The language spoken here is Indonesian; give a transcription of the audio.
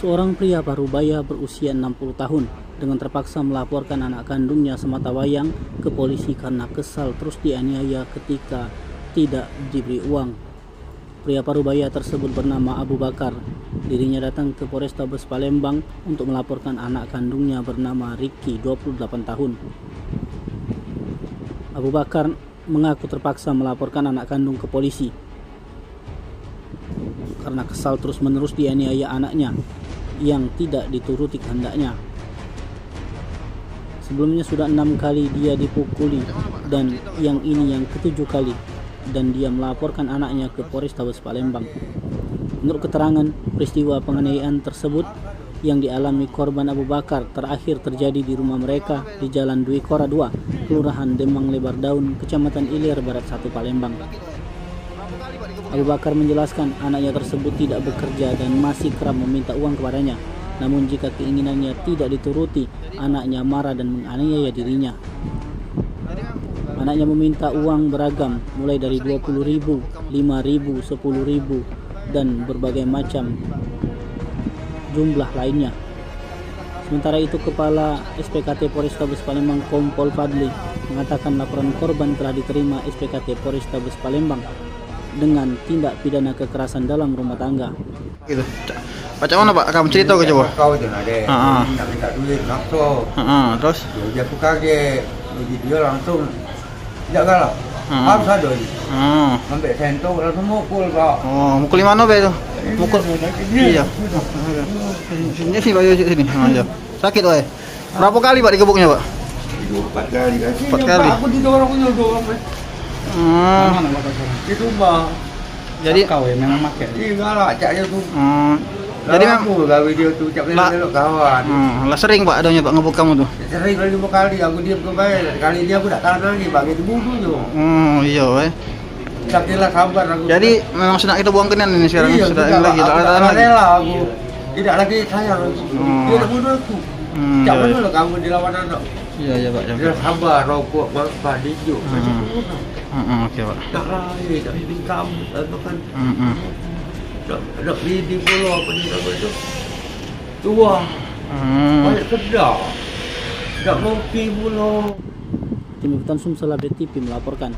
Seorang pria parubaya berusia 60 tahun dengan terpaksa melaporkan anak kandungnya sematawayang ke polisi karena kesal terus dianiaya ketika tidak diberi uang. Pria parubaya tersebut bernama Abu Bakar. Dirinya datang ke Polrestabes Palembang untuk melaporkan anak kandungnya bernama Ricky, 28 tahun. Abu Bakar mengaku terpaksa melaporkan anak kandung ke polisi karena kesal terus-menerus dianiaya anaknya yang tidak dituruti kehendaknya. Sebelumnya sudah 6 kali dia dipukuli dan yang ini yang ke-7 kali, dan dia melaporkan anaknya ke Polrestabes Palembang. Menurut keterangan, peristiwa penganiayaan tersebut yang dialami korban Abu Bakar terakhir terjadi di rumah mereka di Jalan Dwi Kora 2, Kelurahan Demang Lebar Daun, Kecamatan Ilir Barat 1, Palembang. Abu Bakar menjelaskan anaknya tersebut tidak bekerja dan masih kerap meminta uang kepadanya. Namun jika keinginannya tidak dituruti, anaknya marah dan menganiaya dirinya. Anaknya meminta uang beragam, mulai dari 20.000, 5.000, 10.000, dan berbagai macam jumlah lainnya. Sementara itu, Kepala SPKT Polrestabes Palembang Kompol Fadli mengatakan laporan korban telah diterima SPKT Polrestabes Palembang dengan tindak pidana kekerasan dalam rumah tangga. Gitu. Macam mana Pak? Kamu cerita ke coba? Kau itu nade. Tak minta duit langsung. Terus? Dia aku kaget. Jadi dia langsung tidak galak. Harus ada ni. Ambil sentong langsung mukul Pak. Oh, mukul di mana Pak itu? Mukul. Iya. Sini sini Pak, sini. Ya. Sakit Pak. Berapa kali Pak digebuknya Pak? 4 kali kan. 4 kali. Aku didorong Pak. Mana Pak sekarang? Itu Pak. Jadi kau yang memang makan. Iya galak caknya tu. Jadi memang gawe dia tu cak belok kawan. Lah sering Pak adanya Pak ngebuk kamu tuh? Sering kali 5 kali aku diam ke baik. Kali dia aku tak tahan lagi Pak, itu bunuh tu. Iya weh. Sakilah sabar aku. Jadi memang sudah kita buang kenan ini sekarang iya, sudah lagi tak tahan lagi. Rela aku. Tidak lagi sayang. Dia nak bunuh aku. Cak mana lah kamu dilawan anak. Iya Pak. Dia sabar rokok Pak dijuk. Oke Pak. Tak lain, tak hitam, tak kan. Nak reading pula apa ni nama tu. Tua. Banyak kedai. Nak ngopi pula. Tim Liputan Sumsel Update TV melaporkan.